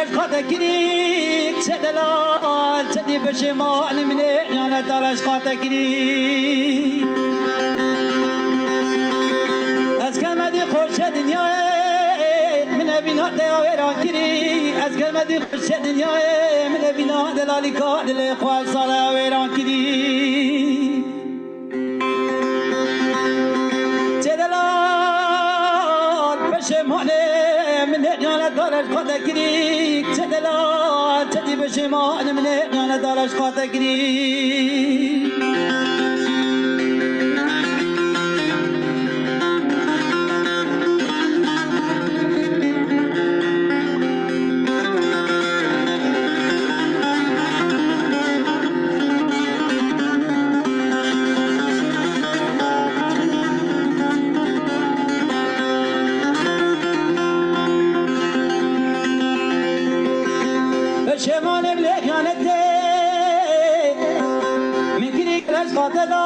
دارش خاطر کری چه دلال چه دی پشیمان منه جان دارش خاطر کری از کلمه خوش دنیای من بینا دیوارا کری از کلمه خوش دنیای من بینا دلالی کا دل خوال سالا ویران کری چه دلال پشیمانه من جان دارش خاطر کری چه دلال چه دی پشیمان من جان دارش خاطر کری شمان بلکانته میکری گلش قاتلا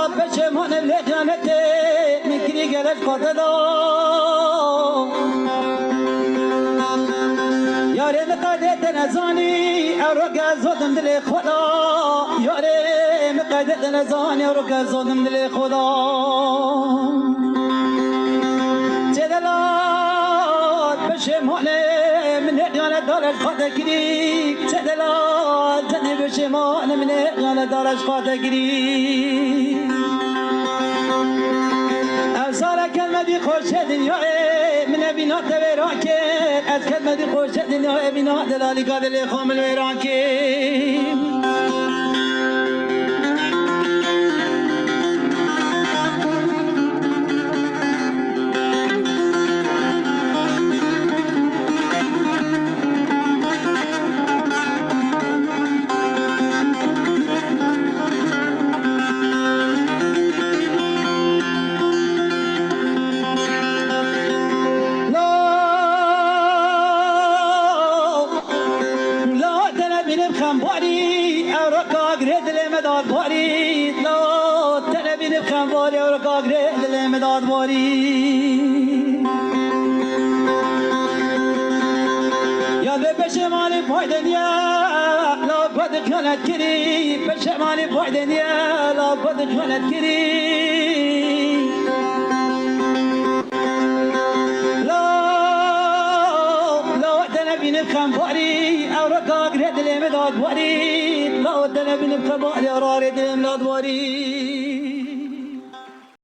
بشمان بلکانته میکری گلش قاتلا یاره مقادت نزانی اروک زودم دل خدا یاره مقادت نزانی اروک زودم دل خدا جدلات بشمانه من جان دارش خاطر کری چه دلال زنی بشمان من جان دارش خاطر کری افسار کلمه دی خوش دنیای من بینا ویران که از کلمه دی خوش دنیای بینا دلالی کا دل خامل ویران که خمباری اورکا گرد لمداد باری لا تنبین خمباری اورکا گرد لمداد باری یا به پشمانی پای دنیا لا بد کنت کری پشمانی پای دنیا لا بد کنت کری لا تنبین خمباری اورکا گرد لمداد باری لا تنبین خمباری اورار دل لمداد باری